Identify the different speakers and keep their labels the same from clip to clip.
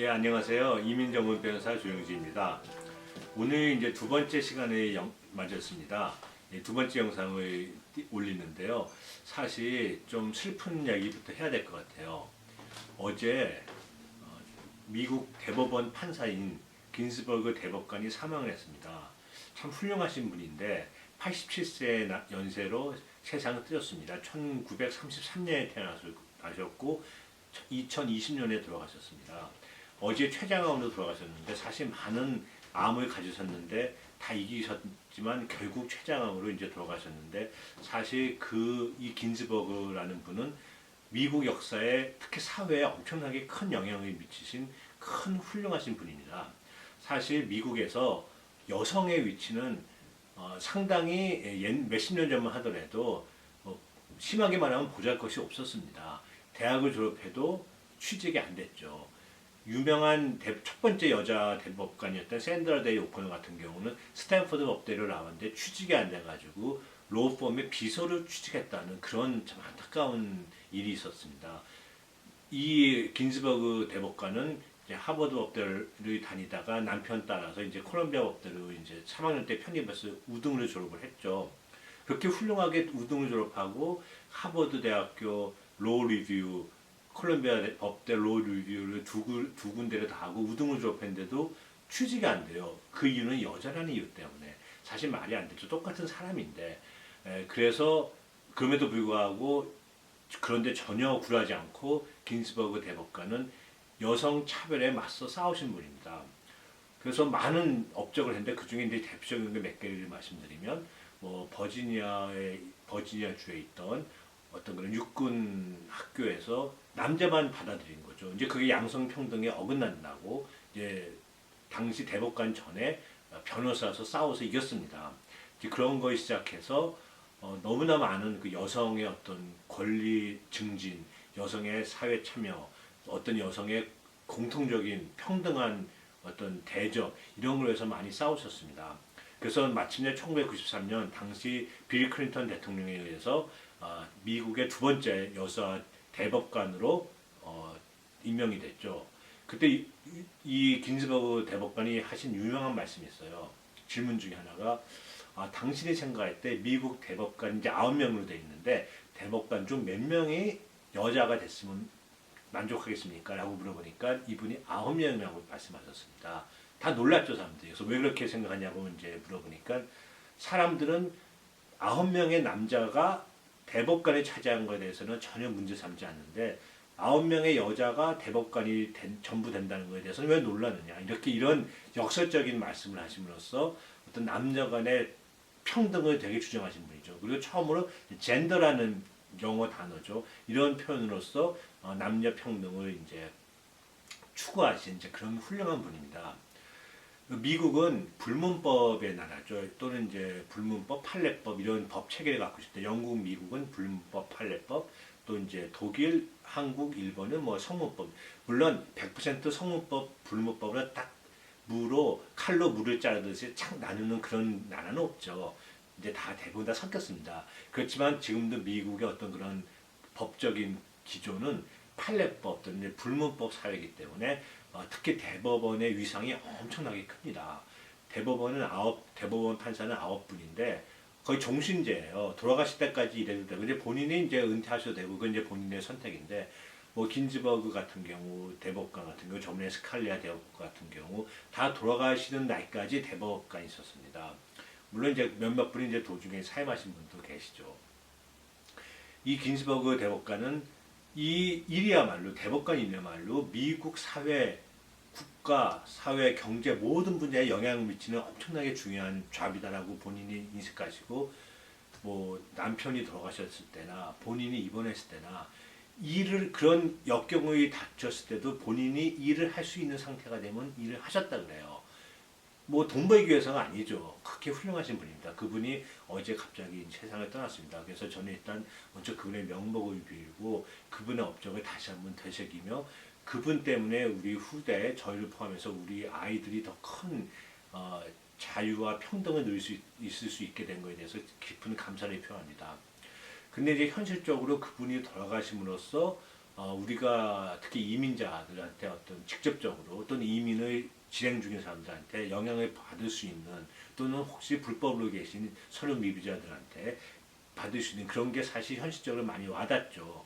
Speaker 1: 네, 안녕하세요. 이민정문 변호사 조영지입니다. 오늘 이제 두 번째 시간에 맞았습니다. 두 번째 영상을 올리는데요. 사실 좀 슬픈 얘기부터 해야 될 것 같아요. 어제 미국 대법원 판사인 긴스버그 대법관이 사망을 했습니다. 참 훌륭하신 분인데 87세 연세로 세상을 뜨셨습니다. 1933년에 태어나셨고 2020년에 돌아가셨습니다. 어제 췌장암으로 돌아가셨는데 사실 많은 암을 가지셨는데 다 이기셨지만 결국 췌장암으로 이제 돌아가셨는데 사실 이 긴즈버그라는 분은 미국 역사에 특히 사회에 엄청나게 큰 영향을 미치신 큰 훌륭하신 분입니다. 사실 미국에서 여성의 위치는 상당히 몇십 년 전만 하더라도 심하게 말하면 보잘것이 없었습니다. 대학을 졸업해도 취직이 안 됐죠. 유명한 첫 번째 여자 대법관이었던 샌드라 데이 오코너 같은 경우는 스탠퍼드 법대를 나왔는데 취직이 안 돼가지고 로펌의 비서를 취직했다는 그런 참 안타까운 일이 있었습니다. 이 긴스버그 대법관은 이제 하버드 법대를 다니다가 남편 따라서 이제 콜롬비아 법대로 이제 3학년 때 편입해서 우등으로 졸업을 했죠. 그렇게 훌륭하게 우등을 졸업하고 하버드 대학교 로우 리뷰, 콜롬비아 법대 로우 리뷰를 두 군데를 다 하고 우등을 졸업했는데도 취직이 안 돼요. 그 이유는 여자라는 이유 때문에. 사실 말이 안 되죠. 똑같은 사람인데. 그래서 그럼에도 불구하고 그런데 전혀 굴하지 않고 긴스버그 대법관은 여성 차별에 맞서 싸우신 분입니다. 그래서 많은 업적을 했는데 그 중에 이제 대표적인 게 몇 개를 말씀드리면 뭐 버지니아 주에 있던 어떤 그런 육군 학교에서 남자만 받아들인 거죠. 이제 그게 양성평등에 어긋난다고 이제 당시 대법관 전에 변호사서 싸워서 이겼습니다. 이제 그런 거에 시작해서 너무나 많은 그 여성의 어떤 권리 증진, 여성의 사회 참여, 어떤 여성의 공통적인 평등한 어떤 대접 이런 걸 위해서 많이 싸우셨습니다. 그래서 마침내 1993년 당시 빌 클린턴 대통령에 의해서 미국의 두 번째 여자 대법관으로 임명이 됐죠. 그때 이 긴스버그 대법관이 하신 유명한 말씀이 있어요. 질문 중에 하나가 당신이 생각할 때 미국 대법관 이제 9명으로 돼 있는데 대법관 중 몇 명이 여자가 됐으면 만족하겠습니까? 라고 물어보니까 이분이 9명이라고 말씀하셨습니다. 다 놀랐죠, 사람들이. 그래서 왜 그렇게 생각하냐고 이제 물어보니까 사람들은 9명의 남자가 대법관을 차지한 것에 대해서는 전혀 문제 삼지 않는데 9명의 여자가 대법관이 전부 된다는 것에 대해서는 왜 놀라느냐. 이런 역설적인 말씀을 하심으로써 어떤 남녀 간의 평등을 되게 주장하신 분이죠. 그리고 처음으로 젠더라는 영어 단어죠. 이런 표현으로서 남녀 평등을 이제 추구하신 이제 그런 훌륭한 분입니다. 미국은 불문법의 나라죠. 또는 이제 불문법, 판례법 이런 법 체계를 갖고 있을 때 영국, 미국은 불문법, 판례법, 또 이제 독일, 한국, 일본은 뭐 성문법. 물론 100% 성문법, 불문법으로 딱 칼로 물을 자르듯이 착 나누는 그런 나라는 없죠. 이제 다 대부분 다 섞였습니다. 그렇지만 지금도 미국의 어떤 그런 법적인 기조는 판례법 또는 불문법 사회이기 때문에 특히 대법원의 위상이 엄청나게 큽니다. 대법원 판사는 9분인데 거의 종신제예요. 돌아가실 때까지 일해도 되고 이제 본인이 이제 은퇴하셔도 되고 그건 이제 본인의 선택인데 뭐 긴즈버그 같은 경우 대법관 같은 경우 전에 스칼리아 대법관 같은 경우 다 돌아가시는 날까지 대법관이 있었습니다. 물론 이제 몇몇 분이 이제 도중에 사임하신 분도 계시죠. 이 긴스버그 대법관은 이 일이야말로 대법관이야말로 미국 사회, 국가, 사회, 경제 모든 분야에 영향을 미치는 엄청나게 중요한 잡이다라고 본인이 인식하시고 뭐 남편이 돌아가셨을 때나 본인이 입원했을 때나 그런 역경이 닥쳤을 때도 본인이 일을 할 수 있는 상태가 되면 일을 하셨다 그래요. 뭐 돈 벌기 위해서가 아니죠. 그렇게 훌륭하신 분입니다. 그분이 어제 갑자기 세상을 떠났습니다. 그래서 저는 일단 먼저 그분의 명복을 빌고 그분의 업적을 다시 한번 되새기며 그분 때문에 우리 후대 저희를 포함해서 우리 아이들이 더 큰 자유와 평등을 누릴 수 있을 수 있게 된 것에 대해서 깊은 감사를 표합니다. 근데 이제 현실적으로 그분이 돌아가심으로써 우리가 특히 이민자들한테 어떤 직접적으로 또는 이민을 진행 중인 사람들한테 영향을 받을 수 있는 또는 혹시 불법으로 계신 서류 미비자들한테 받을 수 있는 그런 게 사실 현실적으로 많이 와닿죠.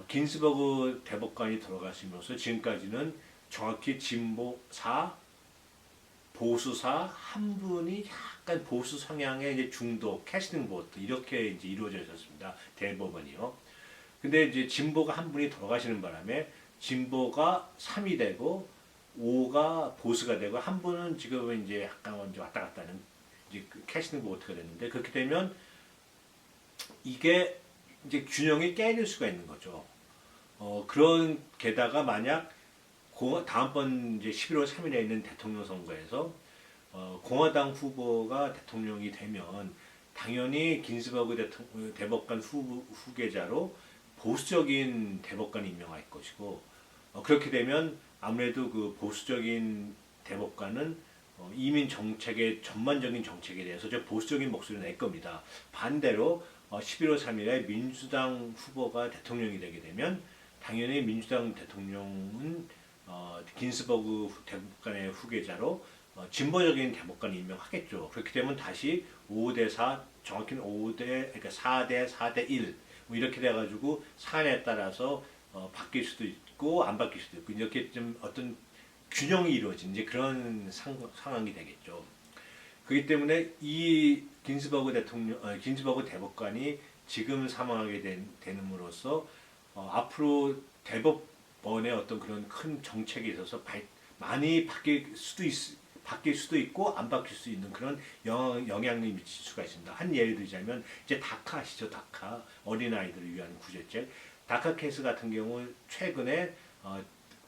Speaker 1: 긴스버그 대법관이 들어가시면서 지금까지는 정확히 진보사, 보수사 한 분이 약간 보수 성향의 이제 중도, 캐스팅 보트 이렇게 이제 이루어져 있었습니다. 대법원이요. 근데 이제 진보가 한 분이 돌아가시는 바람에 진보가 3이 되고 5가 보수가 되고 한 분은 지금은 이제 약간 먼저 왔다 갔다 하는 이제 그 캐스팅 보트가 됐는데 그렇게 되면 이게 이제 균형이 깨질 수가 있는 거죠. 그런 게다가 만약 다음번 이제 11월 3일에 있는 대통령 선거에서 공화당 후보가 대통령이 되면 당연히 긴스버그 대법관 후계자로 보수적인 대법관이 임명할 것이고 그렇게 되면 아무래도 그 보수적인 대법관은 이민 정책의 전반적인 정책에 대해서 저 보수적인 목소리를 낼 겁니다. 반대로 11월 3일에 민주당 후보가 대통령이 되게 되면 당연히 민주당 대통령은 긴스버그 대법관의 후계자로 진보적인 대법관을 임명하겠죠. 그렇게 되면 다시 5대 4, 정확히는 4대 4대 1, 뭐 이렇게 돼가지고 사안에 따라서 바뀔 수도 있고 안 바뀔 수도 있고 이렇게 좀 어떤 균형이 이루어진 이제 그런 상황이 되겠죠. 그렇기 때문에 이 긴스버그 대법관이 지금 사망하게 되는으로써 앞으로 대법원의 어떤 그런 큰 정책에 있어서 많이 바뀔 수도 있고 안 바뀔 수 있는 그런 영향을 미칠 수가 있습니다. 한 예를 들자면 이제 다카 아시죠? 다카 어린아이들을 위한 구제책. 다카 케이스 같은 경우 최근에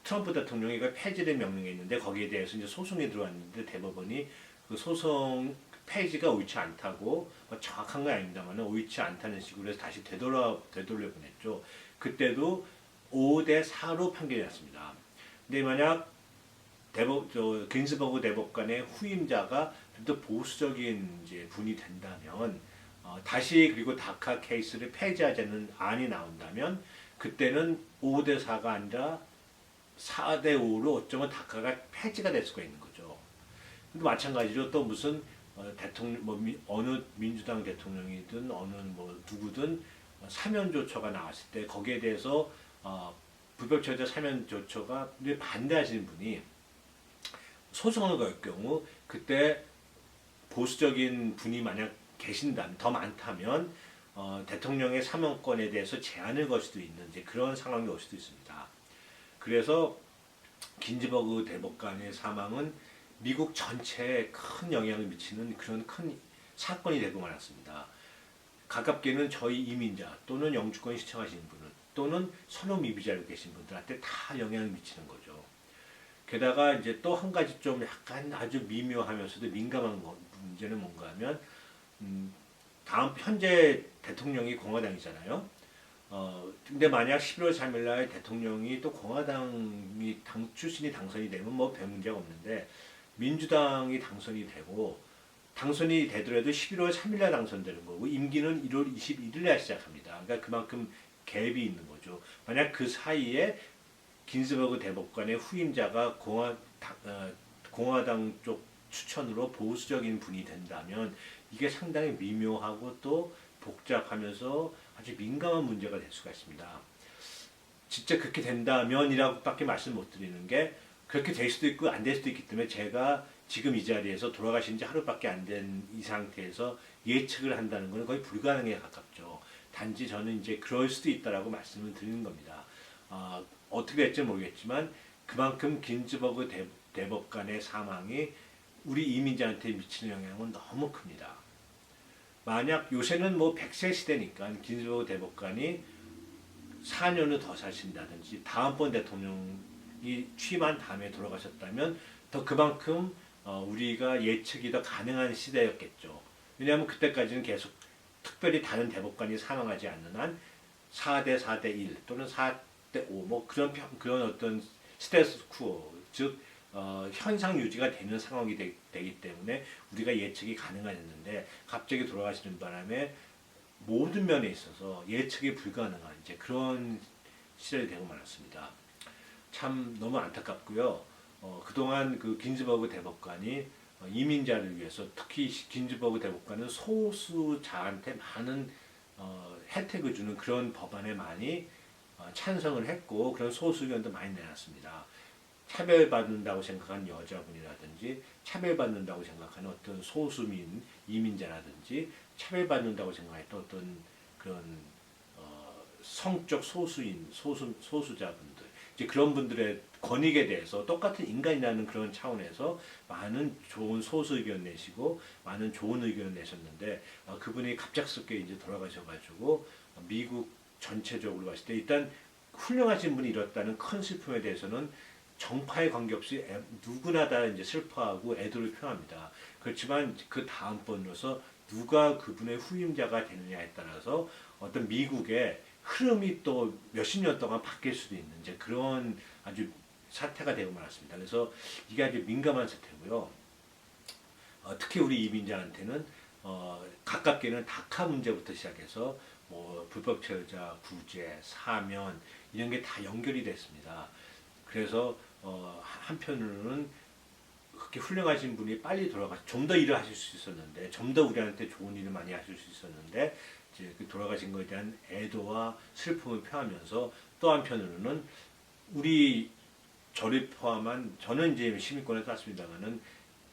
Speaker 1: 트럼프 대통령이 그 폐지를 명령했는데 거기에 대해서 이제 소송이 들어왔는데 대법원이 그 소송 폐지가 옳지 않다고 정확한 건 아닙니다만 옳지 않다는 식으로 해서 다시 되돌려 보냈죠. 그때도 5대 4로 판결이 났습니다. 근데 만약 긴스버그 대법관의 후임자가 좀 더 보수적인 이제 분이 된다면 다시 그리고 다카 케이스를 폐지하자는 안이 나온다면 그때는 5대 4가 아니라 4대 5로 어쩌면 다카가 폐지가 될 수가 있는 거죠. 근데 마찬가지로 또 무슨 대통령 어느 민주당 대통령이든 어느 뭐 누구든 사면 조처가 나왔을 때 거기에 대해서 불법체제 사면 조처가 반대하시는 분이 소송을 걸 경우 그때 보수적인 분이 만약 계신다면 더 많다면 대통령의 사면권에 대해서 제한을 걸 수도 있는 이제 그런 상황이 올 수도 있습니다. 그래서 긴즈버그 대법관의 사망은 미국 전체에 큰 영향을 미치는 그런 큰 사건이 되고 말았습니다. 가깝게는 저희 이민자 또는 영주권 신청하시는 분들 또는 선호 미비자로 계신 분들한테 다 영향을 미치는 거죠. 게다가 이제 또 한 가지 좀 약간 아주 미묘하면서도 민감한 문제는 뭔가 하면 다음 현재 대통령이 공화당이잖아요. 근데 만약 11월 3일 날 대통령이 또 공화당이 출신이 당선이 되면 뭐 별 문제가 없는데 민주당이 당선이 되고 당선이 되더라도 11월 3일 날 당선되는 거고 임기는 1월 21일 날 시작합니다. 그러니까 그만큼 갭이 있는 거죠. 만약 그 사이에 긴스버그 대법관의 후임자가 공화당 쪽 추천으로 보수적인 분이 된다면 이게 상당히 미묘하고 또 복잡하면서 아주 민감한 문제가 될 수가 있습니다. 진짜 그렇게 된다면이라고밖에 말씀 못 드리는 게 그렇게 될 수도 있고 안 될 수도 있기 때문에 제가 지금 이 자리에서 돌아가신 지 하루밖에 안 된 이 상태에서 예측을 한다는 것은 거의 불가능에 가깝죠. 단지 저는 이제 그럴 수도 있다라고 말씀을 드리는 겁니다. 어떻게 될지 모르겠지만 그만큼 긴즈버그 대법관의 사망이 우리 이민자한테 미치는 영향은 너무 큽니다. 만약 요새는 뭐 100세 시대니까 긴즈버그 대법관이 4년을 더 사신다든지 다음번 대통령이 취임한 다음에 돌아가셨다면 더 그만큼 우리가 예측이 더 가능한 시대였겠죠. 왜냐하면 그때까지는 계속 특별히 다른 대법관이 사망하지 않는 한 4대 4대 1 또는 4대 5 뭐 그런 어떤 스테이스 쿠어 즉 현상 유지가 되는 상황이 되기 때문에 우리가 예측이 가능했는데 갑자기 돌아가시는 바람에 모든 면에 있어서 예측이 불가능한 이제 그런 시절이 되고 말았습니다. 참 너무 안타깝고요. 그동안 그 긴즈버그 대법관이 이민자를 위해서 특히 긴즈버그 대법관은 소수자한테 많은 혜택을 주는 그런 법안에 많이 찬성을 했고 그런 소수 의견도 많이 내놨습니다. 차별받는다고 생각하는 여자분이라든지 차별받는다고 생각하는 어떤 소수민 이민자라든지 차별받는다고 생각했던 어떤 그런 성적 소수자분들 이제 그런 분들의 권익에 대해서 똑같은 인간이라는 그런 차원에서 많은 좋은 소수 의견 내시고 많은 좋은 의견 내셨는데 그분이 갑작스럽게 이제 돌아가셔가지고 미국 전체적으로 봤을 때 일단 훌륭하신 분이 잃었다는 큰 슬픔에 대해서는 정파에 관계없이 누구나 다 이제 슬퍼하고 애도를 표합니다. 그렇지만 그 다음번으로서 누가 그분의 후임자가 되느냐에 따라서 어떤 미국의 흐름이 또 몇십 년 동안 바뀔 수도 있는 이제 그런 아주 사태가 되고 말았습니다. 그래서 이게 아주 민감한 사태고요. 특히 우리 이민자한테는 가깝게는 다카 문제부터 시작해서 뭐 불법 체류자, 구제, 사면 이런 게 다 연결이 됐습니다. 그래서 한편으로는 그렇게 훌륭하신 분이 빨리 좀 더 일을 하실 수 있었는데 좀 더 우리한테 좋은 일을 많이 하실 수 있었는데 이제 그 돌아가신 것에 대한 애도와 슬픔을 표하면서 또 한편으로는 우리 저를 포함한 저는 이제 시민권을 땄습니다만은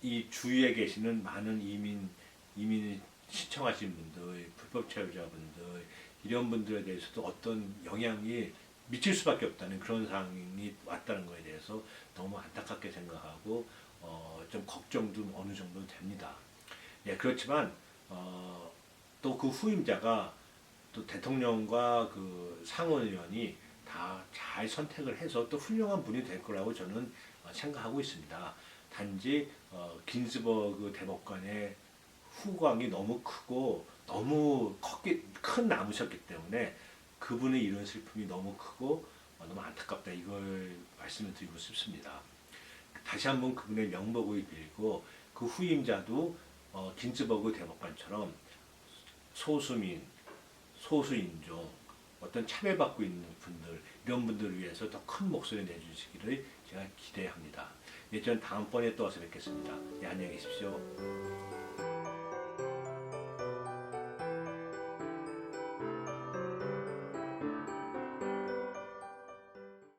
Speaker 1: 이 주위에 계시는 많은 이민을 신청하신 분들, 불법 체류자분들 이런 분들에 대해서도 어떤 영향이 미칠 수밖에 없다는 그런 상황이 왔다는 것에 대해서 너무 안타깝게 생각하고 좀 걱정도 어느 정도 됩니다. 예, 그렇지만 또 그 후임자가 또 대통령과 그 상원의원이 다 잘 선택을 해서 또 훌륭한 분이 될 거라고 저는 생각하고 있습니다. 단지 긴스버그 대법관의 후광이 너무 크고 너무 큰 나무셨기 때문에 그분의 이런 슬픔이 너무 크고 너무 안타깝다 이걸 말씀을 드리고 싶습니다. 다시 한번 그분의 명복을 빌고 그 후임자도 긴츠버그 대법관처럼 소수민, 소수인종, 어떤 차별받고 있는 분들 이런 분들을 위해서 더 큰 목소리 내주시기를 제가 기대합니다. 예, 저는 다음번에 또 와서 뵙겠습니다. 예, 안녕히 계십시오.